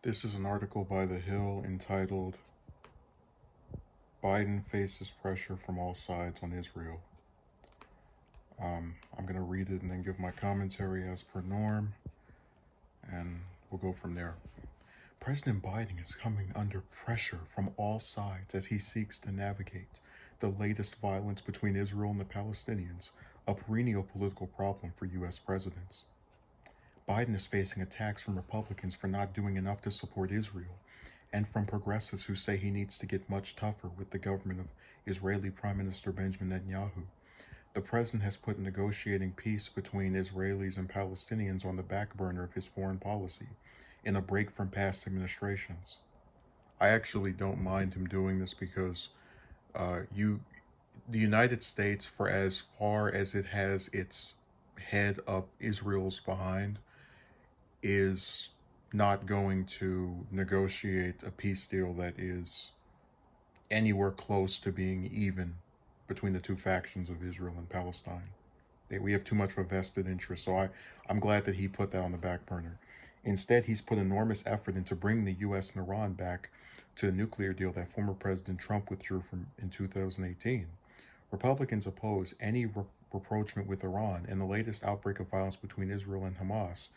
This is an article by The Hill entitled Biden Faces Pressure from All Sides on Israel. I'm going to read it and then give my commentary as per norm, and we'll go from there. President Biden is coming under pressure from all sides as he seeks to navigate the latest violence between Israel and the Palestinians, a perennial political problem for U.S. presidents. Biden is facing attacks from Republicans for not doing enough to support Israel, and from progressives who say he needs to get much tougher with the government of Israeli Prime Minister Benjamin Netanyahu. The president has put negotiating peace between Israelis and Palestinians on the back burner of his foreign policy, in a break from past administrations. I actually don't mind him doing this because the United States, for as far as it has its head up Israel's behind, is not going to negotiate a peace deal that is anywhere close to being even between the two factions of Israel and Palestine. We have too much of a vested interest, so I'm glad that he put that on the back burner. Instead, he's put enormous effort into bringing the U.S. and Iran back to the nuclear deal that former President Trump withdrew from in 2018. Republicans oppose any rapprochement with Iran, and the latest outbreak of violence between Israel and Hamas,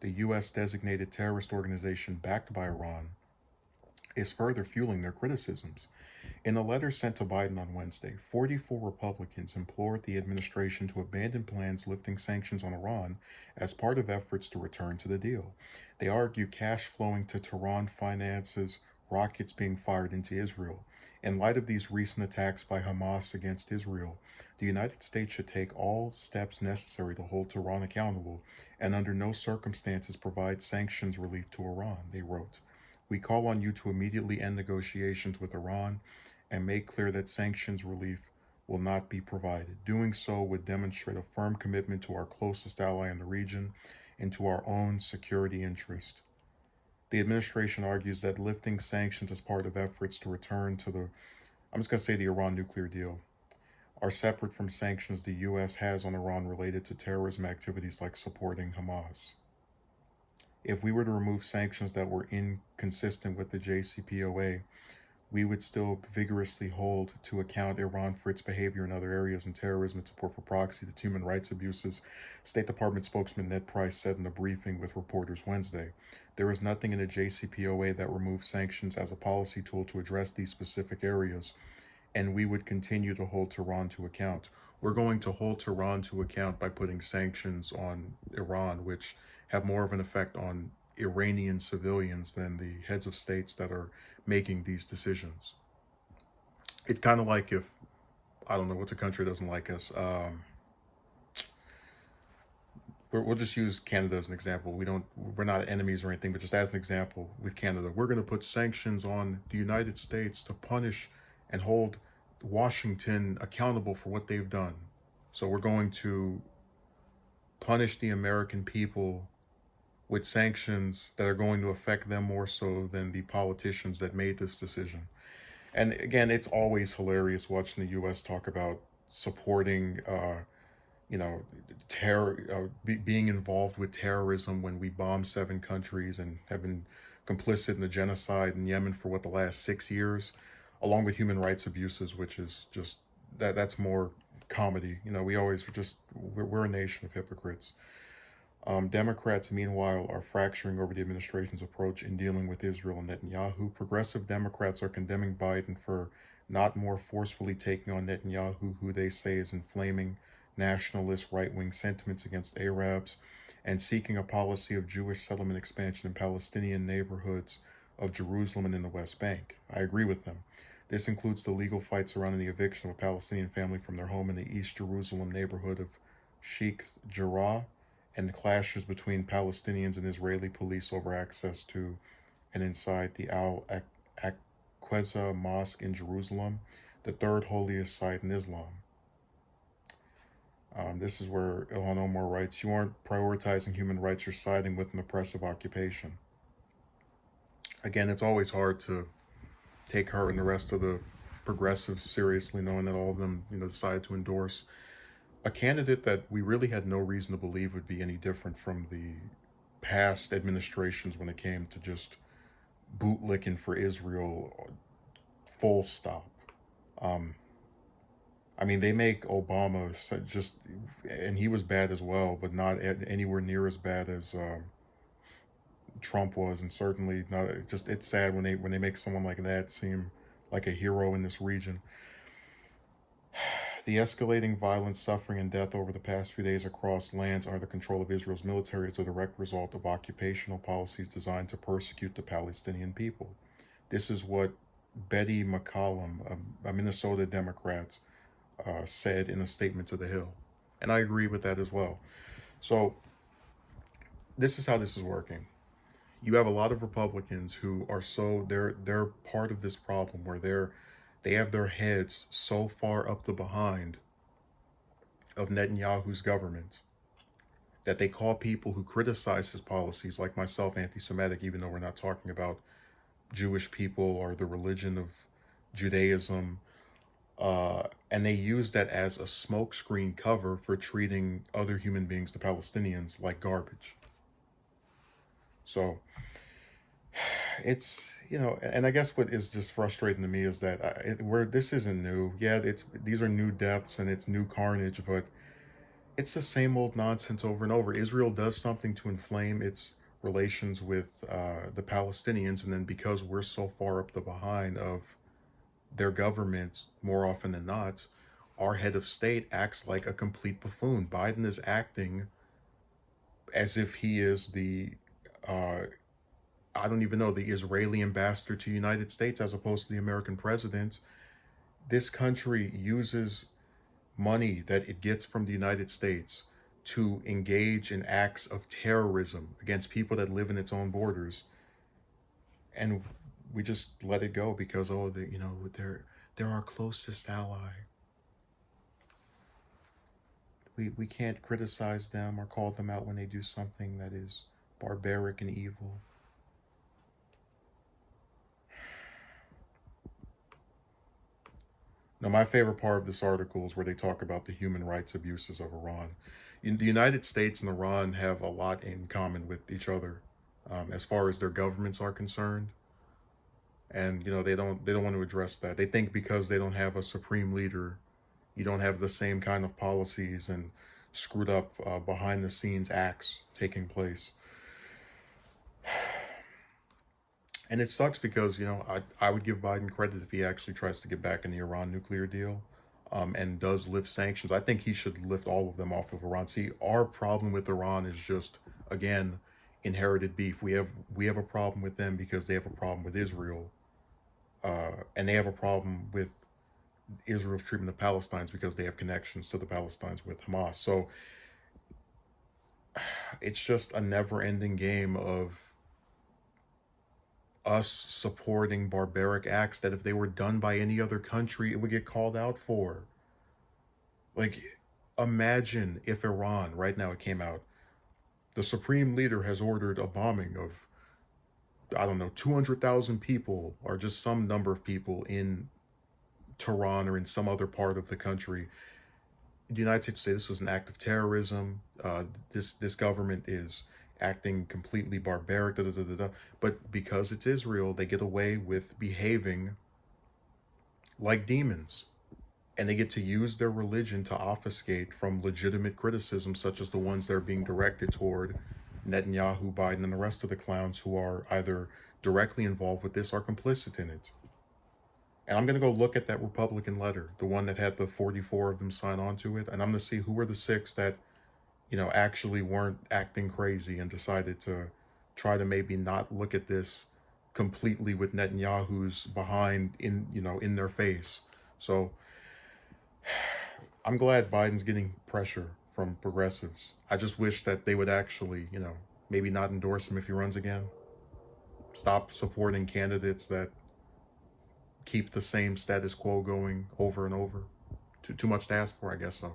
the U.S. designated terrorist organization backed by Iran, is further fueling their criticisms. In a letter sent to Biden on Wednesday, 44 Republicans implored the administration to abandon plans lifting sanctions on Iran as part of efforts to return to the deal. They argue cash flowing to Tehran finances rockets being fired into Israel. In light of these recent attacks by Hamas against Israel, the United States should take all steps necessary to hold Tehran accountable and under no circumstances provide sanctions relief to Iran, they wrote. We call on you to immediately end negotiations with Iran and make clear that sanctions relief will not be provided. Doing so would demonstrate a firm commitment to our closest ally in the region and to our own security interest. The administration argues that lifting sanctions as part of efforts to return to I'm just going to say the Iran nuclear deal, are separate from sanctions the U.S. has on Iran related to terrorism activities like supporting Hamas. If we were to remove sanctions that were inconsistent with the JCPOA, we would still vigorously hold to account Iran for its behavior in other areas in terrorism and support for proxy, the human rights abuses, State Department spokesman Ned Price said in a briefing with reporters Wednesday. There is nothing in the JCPOA that removes sanctions as a policy tool to address these specific areas, and we would continue to hold Tehran to account. We're going to hold Tehran to account by putting sanctions on Iran, which have more of an effect on Iranian civilians than the heads of states that are making these decisions. It's kind of like if, I don't know, what's a country that doesn't like us? We'll just use Canada as an example. We're not enemies or anything, but just as an example with Canada, we're going to put sanctions on the United States to punish and hold Washington accountable for what they've done. So we're going to punish the American people with sanctions that are going to affect them more so than the politicians that made this decision. And again, it's always hilarious watching the U.S. talk about supporting, you know, being involved with terrorism when we bomb 7 countries and have been complicit in the genocide in Yemen for what, the last 6 years, along with human rights abuses, which is just that's more comedy. We always we're a nation of hypocrites. Democrats, meanwhile, are fracturing over the administration's approach in dealing with Israel and Netanyahu. Progressive Democrats are condemning Biden for not more forcefully taking on Netanyahu, who they say is inflaming nationalist right-wing sentiments against Arabs and seeking a policy of Jewish settlement expansion in Palestinian neighborhoods of Jerusalem and in the West Bank. I agree with them. This includes the legal fight surrounding the eviction of a Palestinian family from their home in the East Jerusalem neighborhood of Sheikh Jarrah, and the clashes between Palestinians and Israeli police over access to and inside the Al Aqsa Mosque in Jerusalem, the third holiest site in Islam. This is where Ilhan Omar writes, "You aren't prioritizing human rights, you're siding with an oppressive occupation." Again, it's always hard to take her and the rest of the progressives seriously, knowing that all of them, decided to endorse a candidate that we really had no reason to believe would be any different from the past administrations when it came to just bootlicking for Israel, full stop. Um, I mean, they make Obama just, and he was bad as well, but not anywhere near as bad as Trump was, and certainly not. Just it's sad when they make someone like that seem like a hero in this region. The escalating violence, suffering, and death over the past few days across lands under the control of Israel's military is a direct result of occupational policies designed to persecute the Palestinian people. This is what Betty McCollum, a Minnesota Democrat, said in a statement to The Hill. And I agree with that as well. So, this is how this is working. You have a lot of Republicans who are they're part of this problem where they have their heads so far up the behind of Netanyahu's government that they call people who criticize his policies, like myself, anti-Semitic, even though we're not talking about Jewish people or the religion of Judaism. And they use that as a smokescreen cover for treating other human beings, the Palestinians, like garbage. So it's, and I guess what is just frustrating to me is that this isn't new. Yeah, these are new deaths and it's new carnage, but it's the same old nonsense over and over. Israel does something to inflame its relations with the Palestinians, and then because we're so far up the behind of their government, more often than not, our head of state acts like a complete buffoon. Biden is acting as if he is I don't even know, the Israeli ambassador to the United States as opposed to the American president. This country uses money that it gets from the United States to engage in acts of terrorism against people that live in its own borders. And we just let it go because, they're our closest ally. We can't criticize them or call them out when they do something that is barbaric and evil. Now, my favorite part of this article is where they talk about the human rights abuses of Iran. The United States and Iran have a lot in common with each other, as far as their governments are concerned. And they don't want to address that. They think because they don't have a supreme leader, you don't have the same kind of policies and screwed up behind the scenes acts taking place. And it sucks because, I would give Biden credit if he actually tries to get back in the Iran nuclear deal, and does lift sanctions. I think he should lift all of them off of Iran. See, our problem with Iran is just, again, inherited beef. We have a problem with them because they have a problem with Israel, and they have a problem with Israel's treatment of Palestinians because they have connections to the Palestinians with Hamas. So it's just a never-ending game of us supporting barbaric acts that if they were done by any other country, it would get called out for. Like, imagine if Iran, right now it came out, the supreme leader has ordered a bombing of, I don't know, 200,000 people or just some number of people in Tehran or in some other part of the country. The United States say this was an act of terrorism. This government is acting completely barbaric. Da, da, da, da, da. But because it's Israel, they get away with behaving like demons, and they get to use their religion to obfuscate from legitimate criticism, such as the ones that are being directed toward Netanyahu, Biden, and the rest of the clowns who are either directly involved with this or complicit in it. And I'm going to go look at that Republican letter, the one that had the 44 of them sign on to it, and I'm going to see who were the 6 that, actually weren't acting crazy and decided to try to maybe not look at this completely with Netanyahu's behind in their face. So I'm glad Biden's getting pressure from progressives. I just wish that they would actually, maybe not endorse him if he runs again. Stop supporting candidates that keep the same status quo going over and over. Too much to ask for, I guess so.